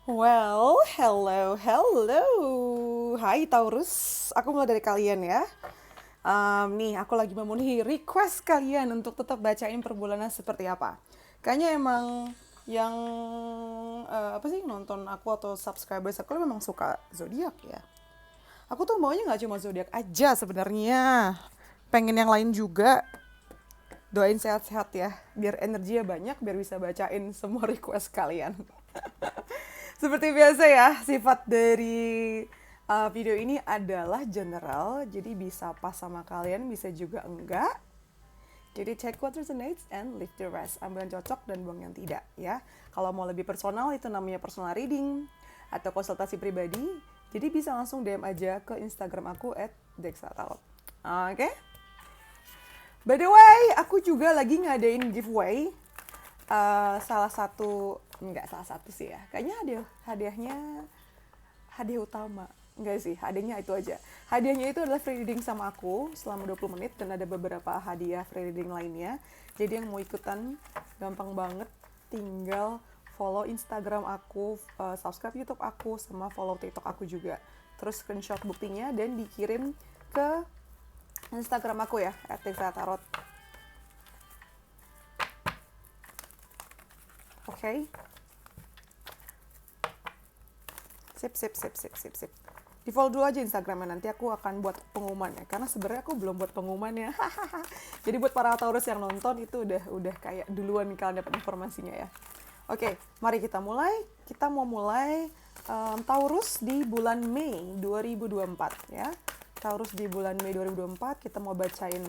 Well, hello. Hai Taurus, aku mulai dari kalian ya. Nih, aku lagi memenuhi request kalian untuk tetap bacain per bulannya seperti apa. Kayaknya emang yang apa sih nonton aku atau subscribers aku memang suka zodiak ya. Aku tuh maunya nggak cuma zodiak aja sebenarnya. Pengen yang lain juga. Doain sehat-sehat ya, biar energinya banyak, biar bisa bacain semua request kalian. Seperti biasa ya, sifat dari video ini adalah general, jadi bisa pas sama kalian, bisa juga enggak. Jadi check what resonates and leave the rest. Ambil yang cocok dan buang yang tidak ya. Kalau mau lebih personal itu namanya personal reading atau konsultasi pribadi. Jadi bisa langsung DM aja ke Instagram aku @dexatarot. Oke? By the way, aku juga lagi ngadain giveaway. Enggak salah satu sih ya. Kayaknya hadiahnya hadiah utama. Enggak sih, hadiahnya itu aja. Hadiahnya itu adalah free reading sama aku selama 20 menit dan ada beberapa hadiah free reading lainnya. Jadi yang mau ikutan gampang banget, tinggal follow Instagram aku, subscribe YouTube aku, sama follow TikTok aku juga. Terus screenshot buktinya dan dikirim ke Instagram aku ya, @dexatarot. Oke. Sip. Di follow dulu aja Instagramnya, nanti aku akan buat pengumumannya. Karena sebenarnya aku belum buat pengumumannya. Jadi buat para Taurus yang nonton itu udah kayak duluan kalian dapat informasinya ya. Oke, mari kita mulai. Kita mau mulai Taurus di bulan Mei 2024 ya. Taurus di bulan Mei 2024 kita mau bacain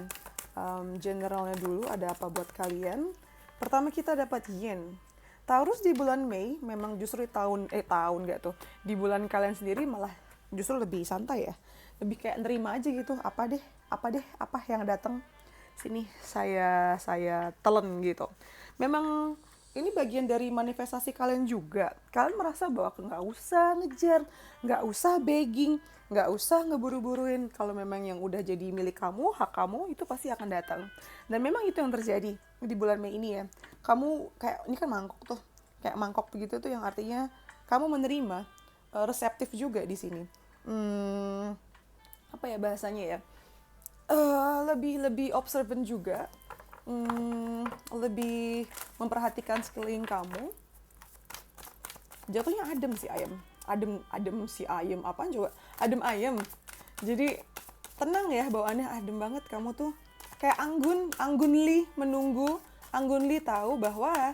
generalnya dulu, ada apa buat kalian. Pertama kita dapat Yin. Taurus di bulan Mei memang justru di bulan kalian sendiri malah justru lebih santai ya, lebih kayak nerima aja gitu, apa yang datang sini saya telen gitu. Memang ini bagian dari manifestasi kalian juga. Kalian merasa bahwa nggak usah ngejar, nggak usah begging, nggak usah ngeburu-buruin. Kalau memang yang udah jadi milik kamu, hak kamu itu pasti akan datang. Dan memang itu yang terjadi di bulan Mei ini ya. Kamu kayak ini kan mangkok tuh, kayak mangkok begitu tuh yang artinya kamu menerima, reseptif juga di sini. Apa ya bahasanya ya? Lebih observant juga, lebih memperhatikan sekeliling kamu. Jatuhnya adem si ayam, adem si ayam, apaan coba, adem ayam. Jadi tenang ya, bawaannya adem banget. Kamu tuh kayak anggunli menunggu, anggunli tahu bahwa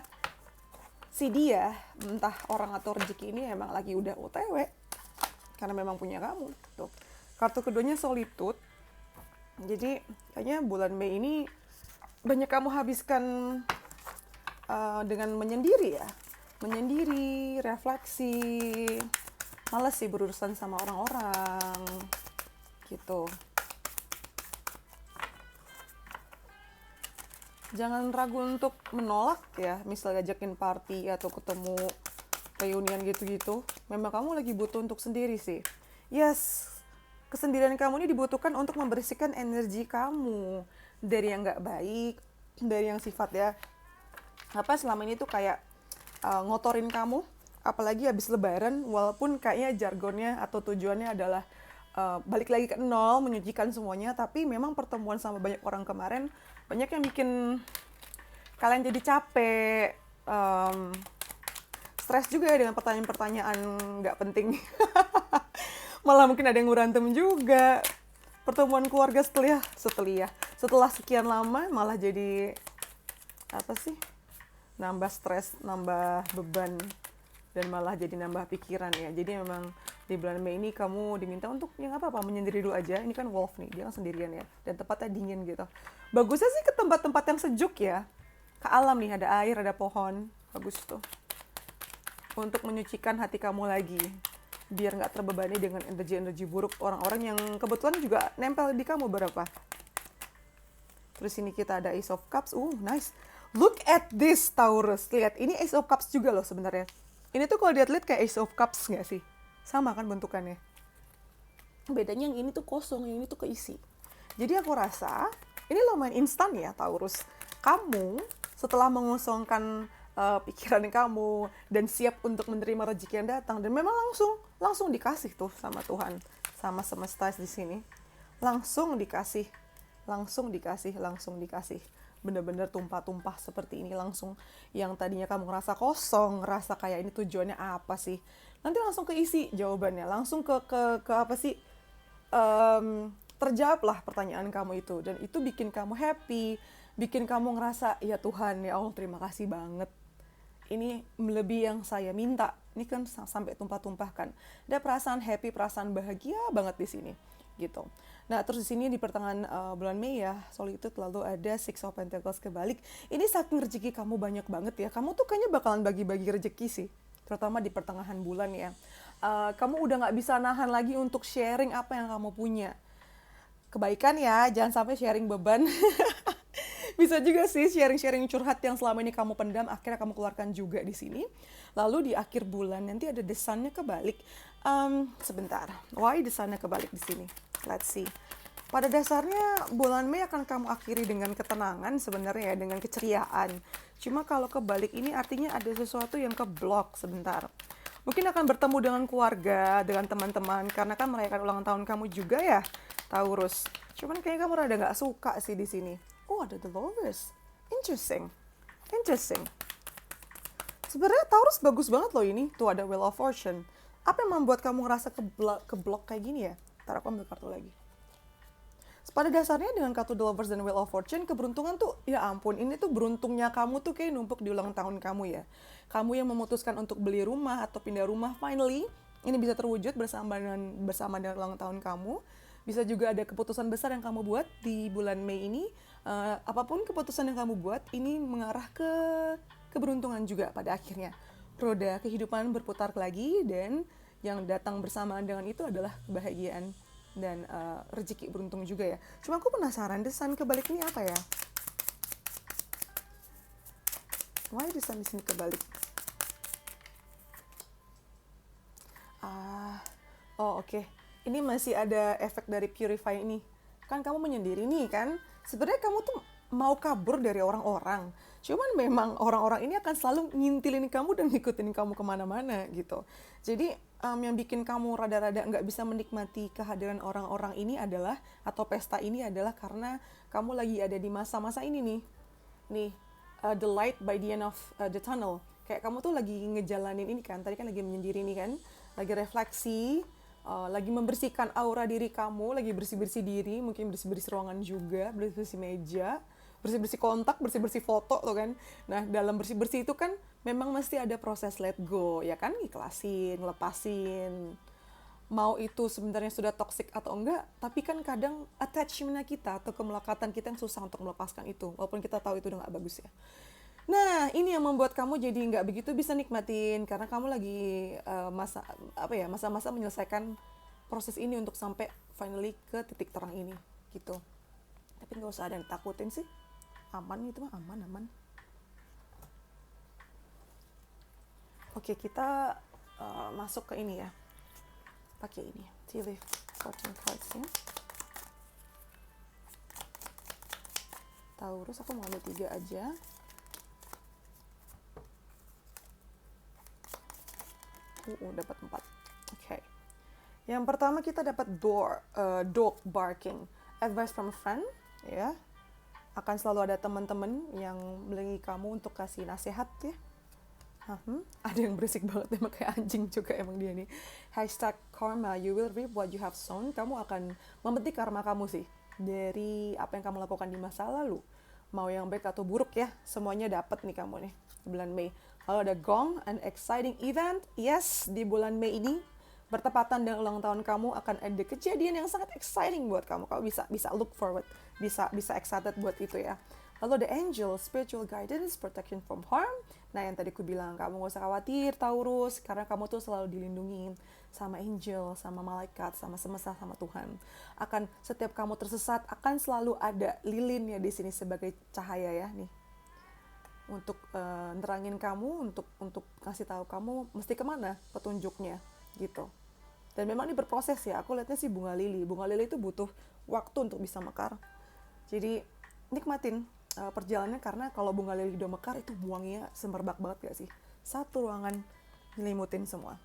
si dia, entah orang atau rezeki ini emang lagi udah OTW karena memang punya kamu tuh. Kartu keduanya solitude. Jadi kayaknya bulan Mei ini banyak kamu habiskan dengan menyendiri ya, menyendiri, refleksi, males sih berurusan sama orang-orang gitu. Jangan ragu untuk menolak ya, misalnya ajakin party atau ketemu reunian gitu-gitu. Memang kamu lagi butuh untuk sendiri sih. Yes, kesendirian kamu ini dibutuhkan untuk membersihkan energi kamu dari yang nggak baik, dari yang sifatnya apa selama ini tuh kayak ngotorin kamu. Apalagi habis lebaran, walaupun kayaknya jargonnya atau tujuannya adalah balik lagi ke nol, menyucikan semuanya, tapi memang pertemuan sama banyak orang kemarin banyak yang bikin kalian jadi capek, stres juga ya dengan pertanyaan-pertanyaan nggak penting. Malah mungkin ada yang berantem juga. Pertemuan keluarga setelah sekian lama malah jadi apa sih? Nambah stres, nambah beban, dan malah jadi nambah pikiran ya. Jadi memang di bulan Mei ini kamu diminta untuk yang apa menyendiri dulu aja. Ini kan wolf nih, dia kan sendirian ya, dan tempatnya dingin gitu. Bagusnya sih ke tempat-tempat yang sejuk ya, ke alam nih, ada air, ada pohon, bagus tuh untuk menyucikan hati kamu lagi, biar nggak terbebani dengan energi-energi buruk orang-orang yang kebetulan juga nempel di kamu berapa. Terus ini kita ada Ace of Cups, nice. Look at this Taurus, lihat ini Ace of Cups juga loh sebenarnya. Ini tuh kalau dilihat kayak Ace of Cups nggak sih? Sama kan bentukannya. Bedanya yang ini tuh kosong, yang ini tuh keisi. Jadi aku rasa ini lumayan instan ya Taurus. Kamu setelah mengosongkan pikiran kamu, dan siap untuk menerima rezeki yang datang. Dan memang langsung dikasih tuh sama Tuhan, sama semesta di sini. Langsung dikasih, langsung dikasih. Bener-bener tumpah-tumpah seperti ini langsung. Yang tadinya kamu ngerasa kosong, ngerasa kayak ini tujuannya apa sih, nanti langsung keisi jawabannya, langsung ke apa sih, terjawablah pertanyaan kamu itu. Dan itu bikin kamu happy, bikin kamu ngerasa, ya Tuhan, ya Allah, terima kasih banget, ini melebihi yang saya minta. Ini kan sampai tumpah-tumpahkan. Ada perasaan happy, perasaan bahagia banget di sini, gitu. Nah, terus di sini di pertengahan bulan Mei ya, soal itu lalu ada Six of Pentacles kebalik. Ini saking rezeki kamu banyak banget ya. Kamu tuh kayaknya bakalan bagi-bagi rezeki sih, terutama di pertengahan bulan ya. Kamu udah nggak bisa nahan lagi untuk sharing apa yang kamu punya. Kebaikan ya, jangan sampai sharing beban. Bisa juga sih sharing-sharing curhat yang selama ini kamu pendam, akhirnya kamu keluarkan juga di sini. Lalu di akhir bulan nanti ada desannya kebalik. Sebentar, why desannya kebalik di sini? Let's see. Pada dasarnya bulan Mei akan kamu akhiri dengan ketenangan sebenarnya ya, dengan keceriaan. Cuma kalau kebalik ini artinya ada sesuatu yang keblok sebentar. Mungkin akan bertemu dengan keluarga, dengan teman-teman, karena kan merayakan ulang tahun kamu juga ya, Taurus. Cuman kayaknya kamu rada nggak suka sih di sini. Oh, ada the Lovers. Interesting. Sebenarnya Taurus bagus banget loh ini. Tuh ada Wheel of Fortune. Apa yang membuat kamu ngerasa keblok kayak gini ya? Ntar aku ambil kartu lagi. Pada dasarnya dengan kartu The Lovers dan Wheel of Fortune, keberuntungan tuh, ya ampun, ini tuh beruntungnya kamu tuh kayak numpuk di ulang tahun kamu ya. Kamu yang memutuskan untuk beli rumah atau pindah rumah, finally, ini bisa terwujud bersama dengan ulang tahun kamu. Bisa juga ada keputusan besar yang kamu buat di bulan Mei ini. Apapun keputusan yang kamu buat, ini mengarah ke keberuntungan juga pada akhirnya. Roda kehidupan berputar lagi, dan yang datang bersamaan dengan itu adalah kebahagiaan dan rezeki beruntung juga ya. Cuma aku penasaran, desan kebalik ini apa ya? Why desan di sini kebalik? Oke. Ini masih ada efek dari Purify ini. Kan kamu menyendiri nih kan? Sebenarnya kamu tuh mau kabur dari orang-orang. Cuman memang orang-orang ini akan selalu ngintilin kamu dan ngikutin kamu kemana-mana gitu. Jadi yang bikin kamu rada-rada nggak bisa menikmati kehadiran orang-orang ini adalah, atau pesta ini adalah karena kamu lagi ada di masa-masa ini nih. The light by the end of the tunnel. Kayak kamu tuh lagi ngejalanin ini kan, tadi kan lagi menyendiri nih kan, lagi refleksi, lagi membersihkan aura diri kamu, lagi bersih-bersih diri, mungkin bersih-bersih ruangan juga, bersih-bersih meja, bersih-bersih kontak, bersih-bersih foto tuh kan. Nah, dalam bersih-bersih itu kan memang mesti ada proses let go, ya kan? Ikhlasin, lepasin. Mau itu sebenarnya sudah toxic atau enggak, tapi kan kadang attachment kita atau kemelekatan kita yang susah untuk melepaskan itu, walaupun kita tahu itu udah nggak bagus ya. Nah, ini yang membuat kamu jadi nggak begitu bisa nikmatin, karena kamu lagi masa-masa menyelesaikan proses ini untuk sampai finally ke titik terang ini, gitu. Tapi nggak usah ada yang takutin sih, aman itu mah, aman. Oke, kita masuk ke ini ya, pakai ini, Tea Leaf Fortune Cards ya. Taurus, aku mau ambil 3 aja. Dapat 4. Oke. Yang pertama kita dapat dog barking. Advice from a friend, ya. Akan selalu ada teman-teman yang melindungi kamu untuk kasih nasihat ya. Ada yang berisik banget, emang kayak anjing juga emang dia nih. #karma, you will reap what you have sown. Kamu akan memetik karma kamu sih dari apa yang kamu lakukan di masa lalu. Mau yang baik atau buruk ya, semuanya dapat nih kamu nih bulan Mei. Lalu ada gong, an exciting event. Yes, di bulan Mei ini bertepatan dengan ulang tahun kamu akan ada kejadian yang sangat exciting buat kamu. Kamu bisa look forward, bisa excited buat itu ya. Lalu ada angel, spiritual guidance, protection from harm. Nah, yang tadi aku bilang, kamu gak usah khawatir Taurus, karena kamu tuh selalu dilindungi sama angel, sama malaikat, sama semesta, sama Tuhan. Akan setiap kamu tersesat, akan selalu ada lilin ya di sini sebagai cahaya ya nih. Untuk nerangin kamu, untuk kasih tahu kamu mesti kemana petunjuknya gitu. Dan memang ini berproses ya. Aku lihatnya sih bunga lili. Bunga lili itu butuh waktu untuk bisa mekar. Jadi nikmatin perjalanannya, karena kalau bunga lili udah mekar itu buangnya semerbak banget gak sih? Satu ruangan nyelimutin semua.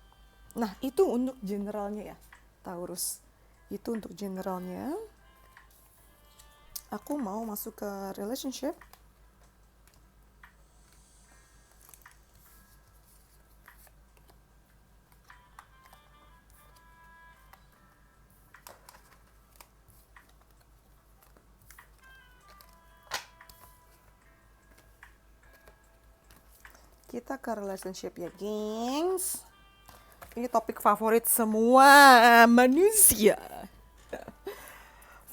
Nah, itu untuk generalnya ya, Taurus. Itu untuk generalnya. Aku mau masuk ke relationship. Kita ke relationship ya, gengs. Ini topik favorit semua manusia.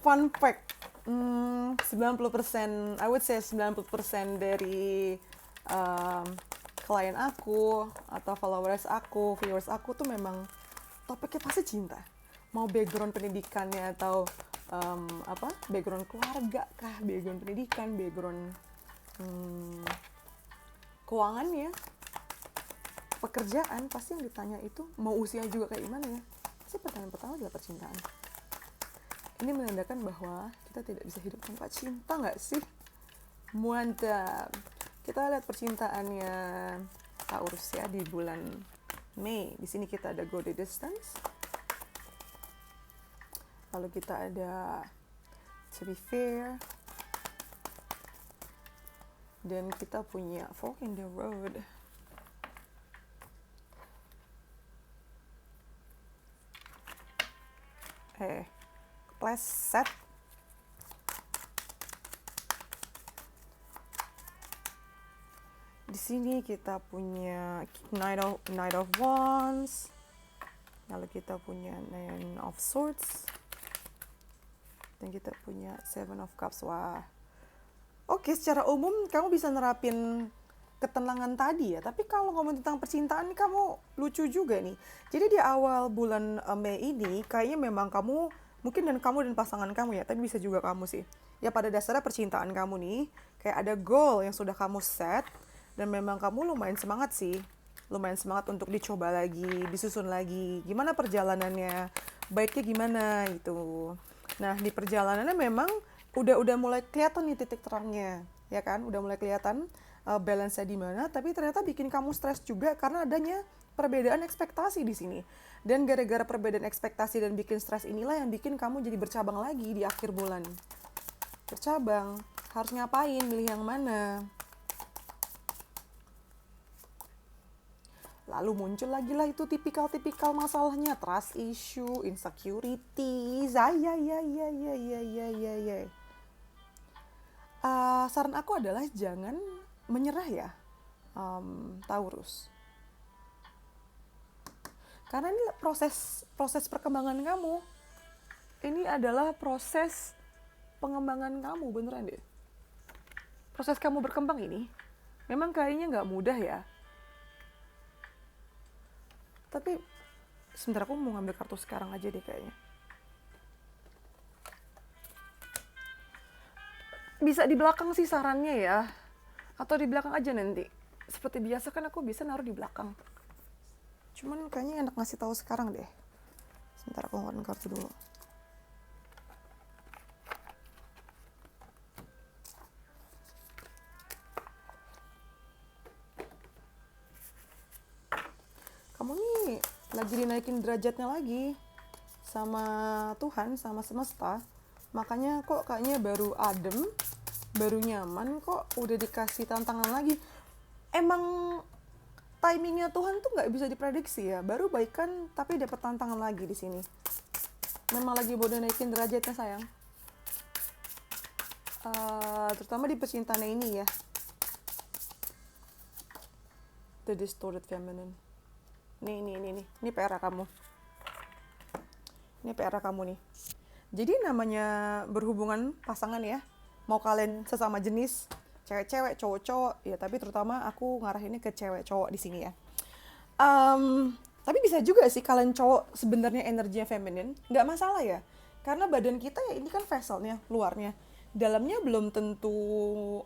Fun fact, 90%, I would say 90% dari klien aku atau followers aku, viewers aku tuh memang topiknya pasti cinta. Mau background pendidikannya atau background keluarga kah, background pendidikan, background keuangannya, pekerjaan, pasti yang ditanya itu mau usia juga kayak gimana ya. Pasti pertanyaan pertama adalah percintaan. Ini menandakan bahwa kita tidak bisa hidup tanpa cinta, nggak sih? Mantap. Kita lihat percintaannya Taurus ya di bulan Mei. Di sini kita ada Go the Distance. Lalu kita ada To Be Fair. Dan kita punya Fork in the Road. Pleset. Di sini kita punya Knight of Wands. Lalu kita punya Nine of Swords. Dan kita punya Seven of Cups. Wah. Oke, secara umum kamu bisa nerapin ketenangan tadi ya. Tapi kalau ngomong tentang percintaan, kamu lucu juga nih. Jadi di awal bulan Mei ini, kayaknya memang kamu, mungkin kamu dan pasangan kamu ya, tapi bisa juga kamu sih. Ya pada dasarnya percintaan kamu nih, kayak ada goal yang sudah kamu set, dan memang kamu lumayan semangat sih. Lumayan semangat untuk dicoba lagi, disusun lagi. Gimana perjalanannya, baiknya gimana gitu. Nah, di perjalanannya memang udah mulai kelihatan nih titik terangnya, ya kan? Udah mulai kelihatan balance-nya di mana, tapi ternyata bikin kamu stres juga karena adanya perbedaan ekspektasi di sini. Dan gara-gara perbedaan ekspektasi dan bikin stres inilah yang bikin kamu jadi bercabang lagi di akhir bulan. Bercabang, harus ngapain, milih yang mana. Lalu muncul lagi lah itu tipikal masalahnya, trust issue, insecurities, saran aku adalah jangan menyerah ya, Taurus. Karena ini proses perkembangan kamu. Ini adalah proses pengembangan kamu, beneran deh. Proses kamu berkembang ini memang kayaknya nggak mudah ya. Tapi sebentar, aku mau ngambil kartu sekarang aja deh kayaknya. Bisa di belakang sih sarannya ya. Atau di belakang aja nanti. Seperti biasa kan aku bisa naruh di belakang. Cuman kayaknya enak ngasih tahu sekarang deh. Sebentar, aku ngeluarin kartu dulu. Kamu nih lagi dinaikin derajatnya lagi sama Tuhan, sama semesta. Makanya kok kayaknya baru adem, baru nyaman, kok udah dikasih tantangan lagi. Emang timingnya Tuhan tuh nggak bisa diprediksi ya. Baru baikan tapi dapat tantangan lagi di sini. Memang lagi bodoh naikin derajatnya sayang. Terutama di percintaan ini ya. The Distorted Feminine. Ini PR kamu. Ini PR kamu nih. Jadi namanya berhubungan pasangan ya. Mau kalian sesama jenis, cewek-cewek, cowok-cowok, ya tapi terutama aku ngarahinnya ke cewek cowok di sini ya. Tapi bisa juga sih kalian cowok sebenarnya energinya feminin, nggak masalah ya. Karena badan kita ya ini kan vesselnya, luarnya. Dalamnya belum tentu,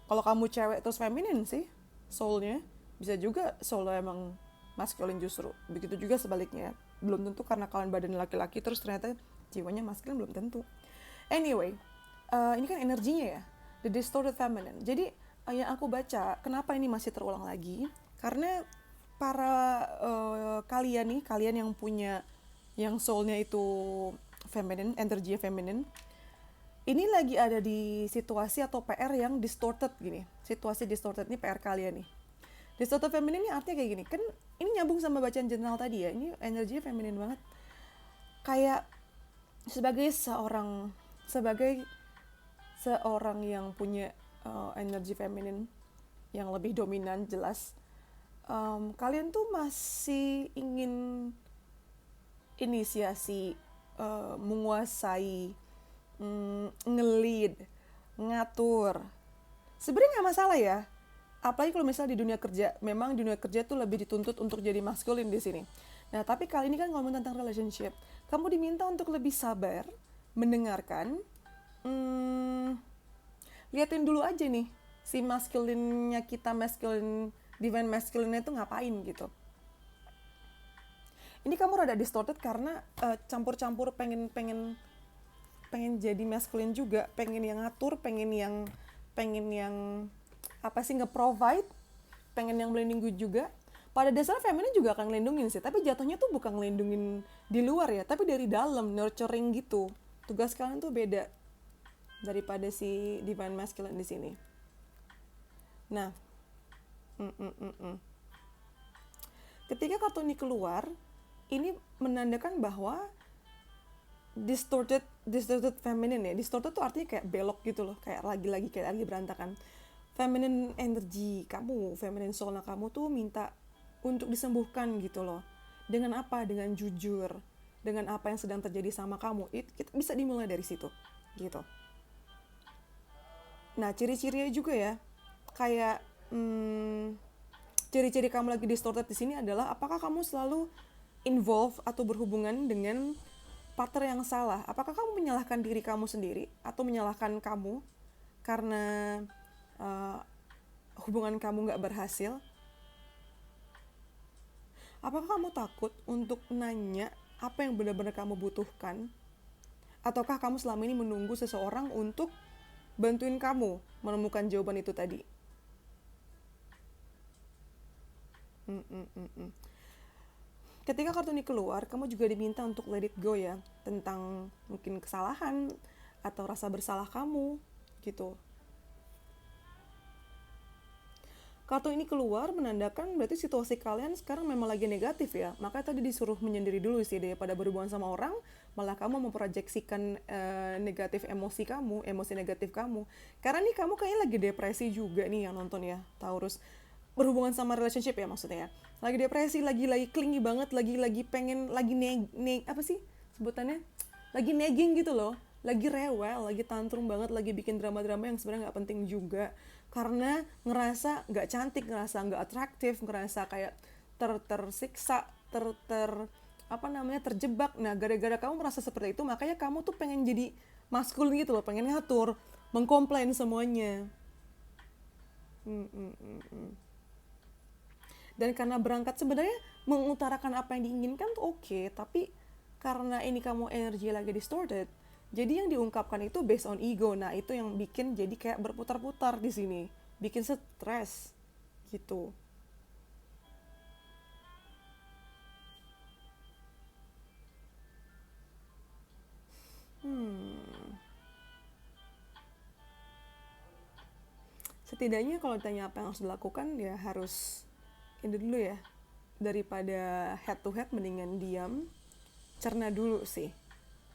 kalau kamu cewek terus feminin sih, soulnya. Bisa juga soulnya emang maskulin justru. Begitu juga sebaliknya. Belum tentu karena kalian badan laki-laki terus ternyata jiwanya maskulin, belum tentu. Anyway, ini kan energinya ya. The distorted feminine. Jadi yang aku baca, kenapa ini masih terulang lagi? Karena para kalian nih, kalian yang punya, yang soulnya itu feminine, energi feminine, ini lagi ada di situasi atau PR yang distorted gini. Situasi distorted ini PR kalian nih. Distorted feminine ini artinya kayak gini. Kan ini nyambung sama bacaan jurnal tadi ya. Ini energinya feminine banget. Kayak sebagai seorang yang punya energi feminin yang lebih dominan, jelas kalian tuh masih ingin inisiasi, menguasai, nge-lead, ngatur. Sebenarnya nggak masalah ya, apalagi kalau misalnya di dunia kerja. Memang di dunia kerja tuh lebih dituntut untuk jadi maskulin di sini. Nah, tapi kali ini kan ngomong tentang relationship. Kamu diminta untuk lebih sabar, mendengarkan, liatin dulu aja nih si masculine-nya kita, divine masculine-nya itu ngapain gitu. Ini kamu rada distorted karena campur-campur pengen jadi masculine juga, pengen yang ngatur, pengen yang apa sih, nge-provide, pengen yang melindungi juga. Pada dasarnya feminin juga akan ngelindungin sih, tapi jatuhnya tuh bukan ngelindungin di luar ya, tapi dari dalam, nurturing gitu. Tugas kalian tuh beda daripada si divine masculine di sini. Nah, ketika kartu ini keluar, ini menandakan bahwa distorted feminine ya. Distorted tuh artinya kayak belok gitu loh, kayak lagi berantakan. Feminine energy kamu, feminine soul kamu tuh minta untuk disembuhkan gitu loh. Dengan apa? Dengan jujur. Dengan apa yang sedang terjadi sama kamu. Itu bisa dimulai dari situ gitu. Nah, ciri-cirinya juga ya, kayak ciri-ciri kamu lagi distorted di sini adalah apakah kamu selalu involve atau berhubungan dengan partner yang salah. Apakah kamu menyalahkan diri kamu sendiri atau menyalahkan kamu karena hubungan kamu nggak berhasil? Apakah kamu takut untuk nanya apa yang benar-benar kamu butuhkan? Ataukah kamu selama ini menunggu seseorang untuk bantuin kamu menemukan jawaban itu tadi? Ketika kartu ini keluar, kamu juga diminta untuk let it go ya, tentang mungkin kesalahan atau rasa bersalah kamu gitu. Kartu ini keluar menandakan berarti situasi kalian sekarang memang lagi negatif ya. Makanya tadi disuruh menyendiri dulu sih, daripada berhubungan sama orang, malah kamu memproyeksikan emosi negatif kamu. Karena nih kamu kayaknya lagi depresi juga nih yang nonton ya, Taurus. Berhubungan sama relationship ya maksudnya ya. Lagi depresi, lagi clingy banget, lagi pengen, lagi apa sih sebutannya? Lagi nagging gitu loh. Lagi rewel, lagi tantrum banget, lagi bikin drama-drama yang sebenarnya nggak penting juga. Karena ngerasa nggak cantik, ngerasa nggak atraktif, ngerasa kayak tersiksa, terjebak. Nah, gara-gara kamu merasa seperti itu, makanya kamu tuh pengen jadi maskulin gitu loh, pengen ngatur, mengkomplain semuanya. Dan karena berangkat sebenarnya mengutarakan apa yang diinginkan tuh oke, tapi karena ini kamu energi lagi distorted, jadi yang diungkapkan itu based on ego. Nah, itu yang bikin jadi kayak berputar-putar di sini, bikin stres gitu. Setidaknya kalau ditanya apa yang harus dilakukan, ya harus ini dulu ya, daripada head to head mendingan diam, cerna dulu sih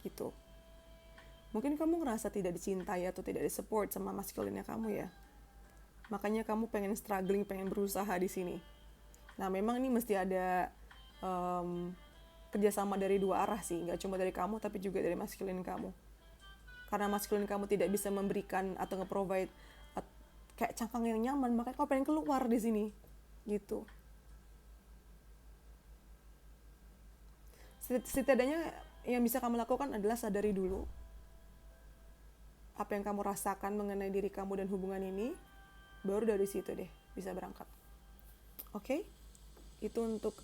gitu. Mungkin kamu ngerasa tidak dicintai atau tidak disupport sama maskulinnya kamu ya, makanya kamu pengen struggling, pengen berusaha di sini. Nah, memang ini mesti ada kerjasama dari dua arah sih, nggak cuma dari kamu tapi juga dari maskulin kamu. Karena maskulin kamu tidak bisa memberikan atau nge-provide kayak cangkang yang nyaman, makanya kamu pengen keluar di sini gitu. Setidaknya yang bisa kamu lakukan adalah sadari dulu apa yang kamu rasakan mengenai diri kamu dan hubungan ini, baru dari situ deh bisa berangkat. Oke? Itu untuk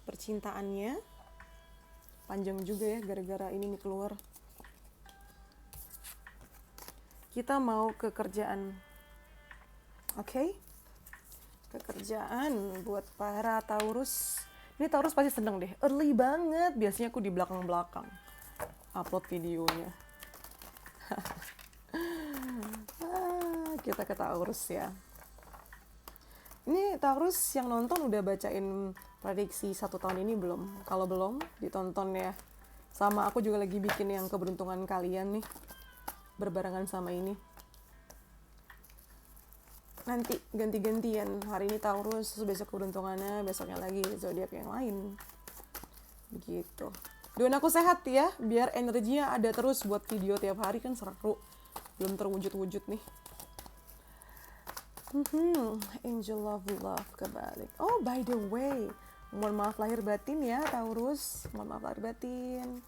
percintaannya. Panjang juga ya gara-gara ini nih keluar. kita mau ke kerjaan. Oke? Kerjaan buat para Taurus. Ini Taurus pasti seneng deh. Early banget. Biasanya aku di belakang-belakang upload videonya. Kita ke Taurus ya. Ini Taurus yang nonton udah bacain prediksi 1 tahun ini belum? Kalau belum, ditonton ya. Sama aku juga lagi bikin yang keberuntungan kalian nih. Berbarengan sama ini. Nanti ganti-gantian. Hari ini Taurus, besok keberuntungannya, besoknya lagi zodiak yang lain. Begitu. Doain aku sehat ya, biar energinya ada terus buat video tiap hari, kan seru. Belum terwujud-wujud nih. Angel of Love kebalik. Oh, by the way, mohon maaf lahir batin ya Taurus. Mohon maaf lahir batin.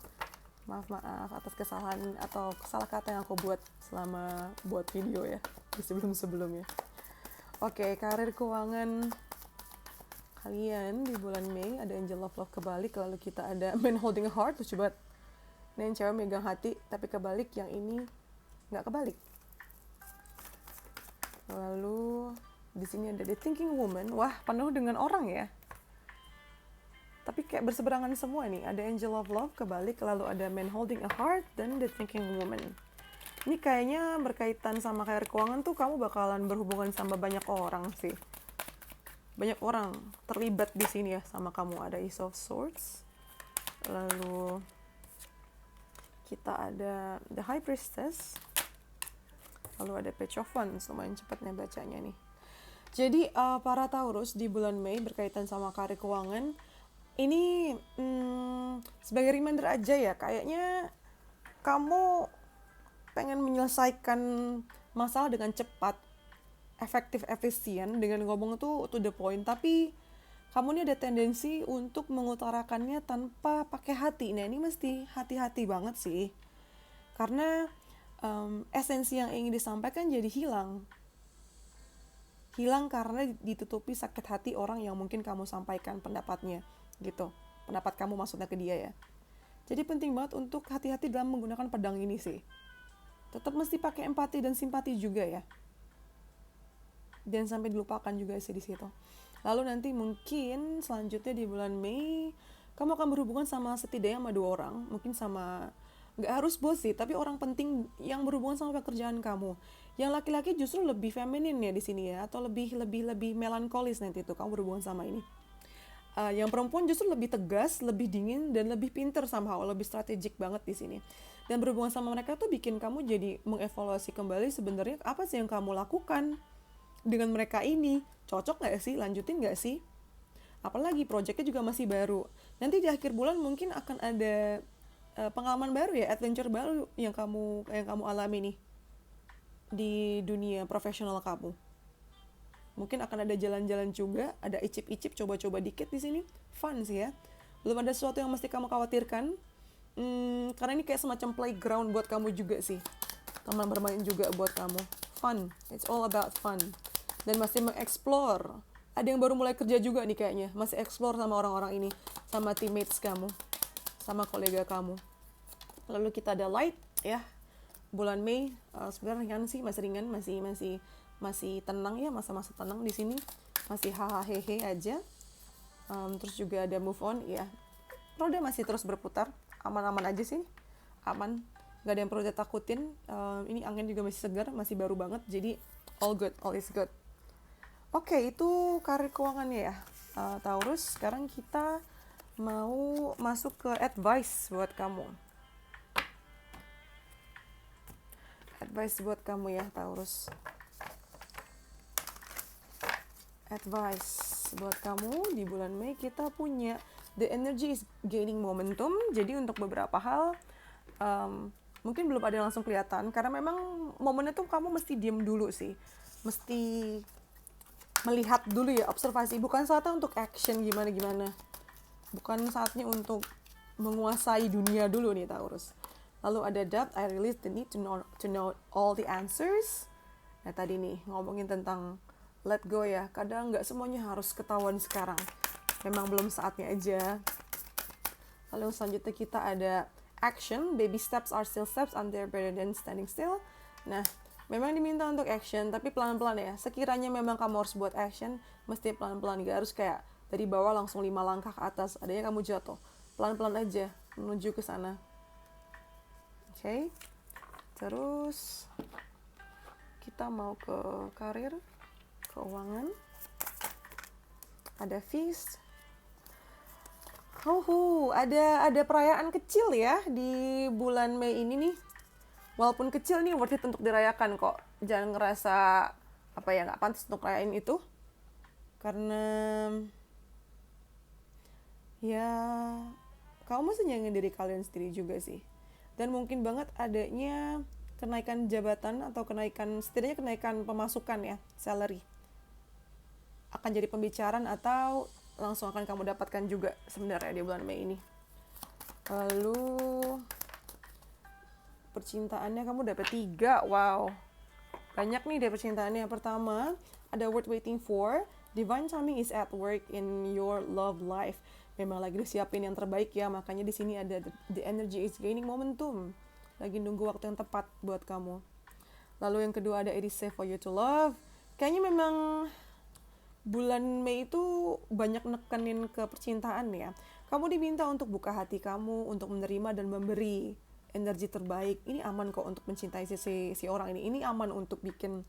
Maaf atas kesalahan atau salah kata yang aku buat selama buat video ya di sebelum-sebelumnya. Oke, karir keuangan kalian di bulan Mei ada Angel of Love kebalik, lalu kita ada Man Holding a Heart, lucu banget. Ini yang cewek megang hati tapi kebalik, yang ini nggak kebalik. Lalu di sini ada The Thinking Woman. Wah, penuh dengan orang ya. Tapi kayak berseberangan semua nih. Ada Angel of Love kebalik, lalu ada Man Holding a Heart dan The Thinking Woman. Ini kayaknya berkaitan sama karir keuangan tuh, kamu bakalan berhubungan sama banyak orang sih. Banyak orang terlibat di sini ya sama kamu. Ada Ace of Swords. Lalu kita ada The High Priestess. Lalu ada Page of Wands. Lumayan cepatnya bacanya nih. Jadi para Taurus di bulan Mei berkaitan sama karir keuangan. Ini sebagai reminder aja ya. Kayaknya kamu pengen menyelesaikan masalah dengan cepat, efektif, efisien, dengan ngomong tuh to the point, tapi kamu ini ada tendensi untuk mengutarakannya tanpa pakai hati. Nah, ini mesti hati-hati banget sih, karena esensi yang ingin disampaikan jadi hilang karena ditutupi sakit hati orang yang mungkin kamu sampaikan pendapatnya gitu, pendapat kamu maksudnya ke dia ya. Jadi penting banget untuk hati-hati dalam menggunakan pedang ini sih. Tetap mesti pakai empati dan simpati juga ya. Dan sampai dilupakan juga sih di situ. Lalu nanti mungkin selanjutnya di bulan Mei, kamu akan berhubungan sama setidaknya sama 2 orang. Mungkin sama, nggak harus bos sih, tapi orang penting yang berhubungan sama pekerjaan kamu. Yang laki-laki justru lebih feminin ya di sini ya. Atau lebih melankolis nanti tuh kamu berhubungan sama ini. Yang perempuan justru lebih tegas, lebih dingin, dan lebih pinter somehow, lebih strategik banget di sini. Dan berhubungan sama mereka tuh bikin kamu jadi mengevaluasi kembali sebenarnya apa sih yang kamu lakukan dengan mereka ini. Cocok nggak sih? Lanjutin nggak sih? Apalagi proyeknya juga masih baru. Nanti di akhir bulan mungkin akan ada pengalaman baru ya, adventure baru yang kamu alami nih di dunia profesional kamu. Mungkin akan ada jalan-jalan juga, ada icip-icip, coba-coba dikit di sini. Fun sih ya. Belum ada sesuatu yang mesti kamu khawatirkan. Karena ini kayak semacam playground buat kamu juga sih. Teman bermain juga buat kamu. Fun. It's all about fun. Dan masih mengeksplor. Ada yang baru mulai kerja juga nih kayaknya. Masih explore sama orang-orang ini. Sama teammates kamu. Sama kolega kamu. Lalu kita ada Light ya. Bulan Mei sebenarnya ringan sih, masih ringan, masih tenang ya, masa-masa tenang di sini, masih hahaha aja. Terus juga ada Move On ya, roda masih terus berputar, aman-aman aja sih, aman, nggak ada yang perlu ditakutin. Ini angin juga masih segar, masih baru banget, jadi all good, all is good. Oke, itu karir keuangannya ya, Taurus. Sekarang kita mau masuk ke advice buat kamu. Advice buat kamu ya, Taurus. Advice buat kamu di bulan Mei, kita punya the energy is gaining momentum. Jadi untuk beberapa hal mungkin belum ada yang langsung kelihatan, karena memang momennya tuh kamu mesti diem dulu sih, mesti melihat dulu ya, observasi. Bukan saatnya untuk action gimana-gimana, bukan saatnya untuk menguasai dunia dulu nih, Taurus. Lalu ada Doubt, I release the need to know all the answers. Nah tadi nih ngomongin tentang let go ya, kadang nggak semuanya harus ketahuan sekarang, memang belum saatnya aja. Lalu selanjutnya kita ada action, baby steps are still steps and they're better than standing still. Nah Memang diminta untuk action, tapi pelan-pelan ya. Sekiranya memang kamu harus buat action, mesti pelan-pelan. Gak harus kayak dari bawah langsung 5 langkah ke atas, adanya kamu jatuh. Pelan-pelan aja menuju ke sana. Oke. Terus kita mau ke karir, keuangan. Ada feast. Ada perayaan kecil ya di bulan Mei ini nih. Walaupun kecil nih, worth it untuk dirayakan kok. Jangan ngerasa nggak pantas untuk rayain itu. Karena ya kamu mesti nyangin diri kalian sendiri juga sih. Dan mungkin banget adanya kenaikan jabatan atau setidaknya kenaikan pemasukan ya, salary. Akan jadi pembicaraan atau langsung akan kamu dapatkan juga sebenarnya di bulan Mei ini. Lalu percintaannya kamu dapat 3. Wow. Banyak nih dari percintaannya. Yang pertama, ada worth waiting for. Divine timing is at work in your love life. Memang lagi disiapin yang terbaik ya. Makanya di sini ada the energy is gaining momentum. Lagi nunggu waktu yang tepat buat kamu. Lalu yang kedua ada it is safe for you to love. Kayaknya memang bulan Mei itu banyak nekenin ke percintaan ya. Kamu diminta untuk buka hati kamu, untuk menerima dan memberi energi terbaik. Ini aman kok untuk mencintai si orang ini. Ini aman untuk bikin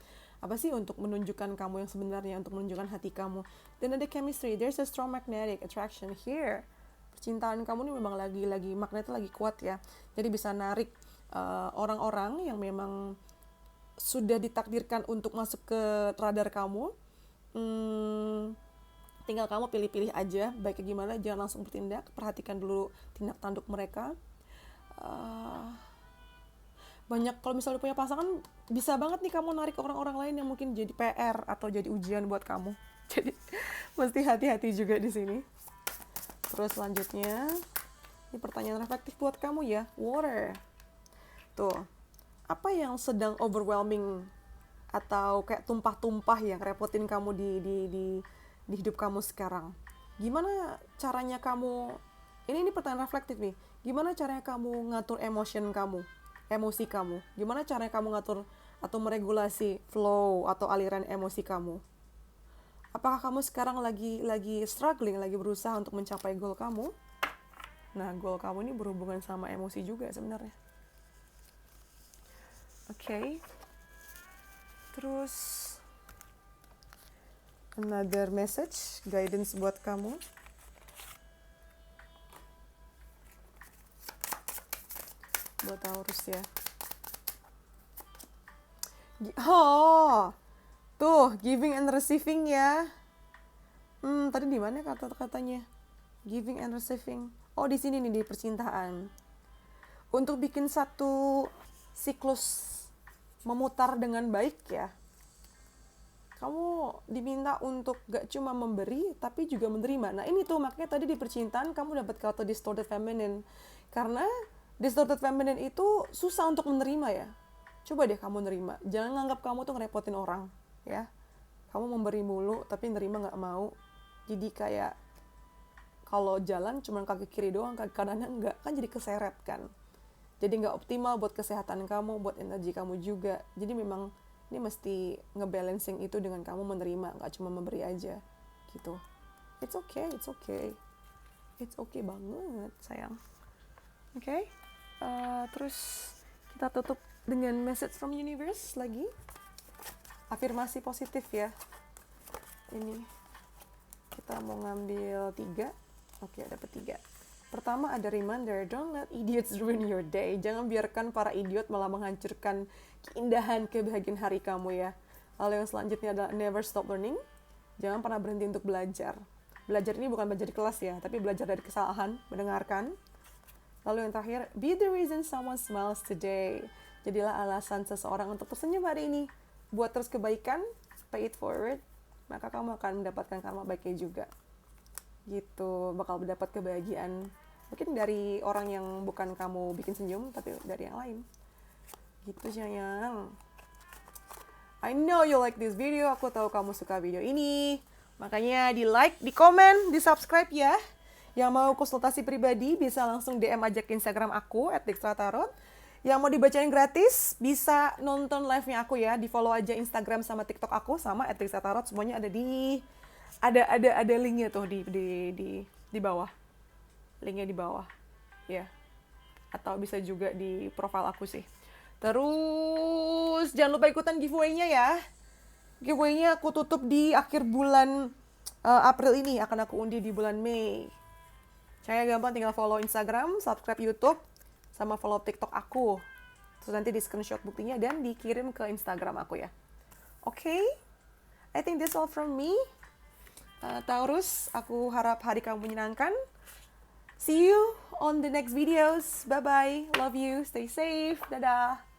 untuk menunjukkan kamu yang sebenarnya, untuk menunjukkan hati kamu. Dan ada chemistry. There's a strong magnetic attraction here. Percintaan kamu ini memang lagi magnetnya lagi kuat ya. Jadi bisa narik orang-orang yang memang sudah ditakdirkan untuk masuk ke radar kamu. Tinggal kamu pilih-pilih aja baiknya gimana. Jangan langsung bertindak. Perhatikan dulu tindak tanduk mereka. Banyak kalau misalnya punya pasangan, bisa banget nih kamu narik orang-orang lain yang mungkin jadi PR atau jadi ujian buat kamu. Jadi mesti hati-hati juga di sini. Terus selanjutnya, ini pertanyaan reflektif buat kamu ya. Water. Tuh, apa yang sedang overwhelming atau kayak tumpah-tumpah yang repotin kamu di hidup kamu sekarang? Gimana caranya kamu? Ini pertanyaan reflektif nih. Gimana caranya kamu ngatur emosi kamu? Gimana caranya kamu ngatur atau meregulasi flow atau aliran emosi kamu? Apakah kamu sekarang lagi struggling, lagi berusaha untuk mencapai goal kamu? Nah, goal kamu ini berhubungan sama emosi juga sebenarnya. Oke. Terus another message, guidance buat kamu. Buat Taurus ya. Tuh, giving and receiving ya. Tadi di mana kata-katanya? Giving and receiving. Oh, di sini nih di percintaan. Untuk bikin satu siklus memutar dengan baik ya. Kamu diminta untuk gak cuma memberi, tapi juga menerima. Nah, ini tuh makanya tadi di percintaan kamu dapat kata distorted feminine. Karena distorted feminine itu susah untuk menerima ya. Coba deh kamu nerima. Jangan nganggap kamu tuh ngerepotin orang ya. Kamu memberi mulu tapi nerima gak mau. Jadi kayak kalau jalan cuma kaki kiri doang, kaki kanannya enggak, kan jadi keseret kan. Jadi gak optimal buat kesehatan kamu, buat energi kamu juga. Jadi memang ini mesti ngebalancing itu dengan kamu menerima, gak cuma memberi aja gitu. It's okay. It's okay banget sayang. Oke. Terus kita tutup dengan message from universe lagi. Afirmasi positif ya. Ini kita mau ngambil 3. Oke, dapat 3. Pertama ada reminder, don't let idiots ruin your day. Jangan biarkan para idiot malah menghancurkan keindahan kebahagiaan hari kamu ya. Lalu yang selanjutnya adalah never stop learning. Jangan pernah berhenti untuk belajar. Belajar ini bukan belajar di kelas ya, tapi belajar dari kesalahan, mendengarkan. Lalu yang terakhir, be the reason someone smiles today. Jadilah alasan seseorang untuk tersenyum hari ini. Buat terus kebaikan, pay it forward, maka kamu akan mendapatkan karma baiknya juga. Gitu, bakal mendapat kebahagiaan. Mungkin dari orang yang bukan kamu bikin senyum, tapi dari yang lain. Gitu sayang. I know you like this video, aku tahu kamu suka video ini. Makanya di like, di komen, di subscribe ya. Yang mau konsultasi pribadi bisa langsung DM aja ke Instagram aku @dextratarot. Yang mau dibacain gratis bisa nonton live-nya aku ya. Di follow aja Instagram sama TikTok aku sama @risatarot, semuanya ada di ada linknya tuh di bawah. Linknya di bawah. Ya. Atau bisa juga di profile aku sih. Terus jangan lupa ikutan giveaway-nya ya. Giveaway-nya aku tutup di akhir bulan April ini, akan aku undi di bulan Mei. Saya gampang, tinggal follow Instagram, subscribe YouTube, sama follow TikTok aku. Terus nanti di screenshot buktinya dan dikirim ke Instagram aku ya. Oke, I think that's all from me. Taurus, aku harap hari kamu menyenangkan. See you on the next videos. Bye-bye. Love you. Stay safe. Dadah.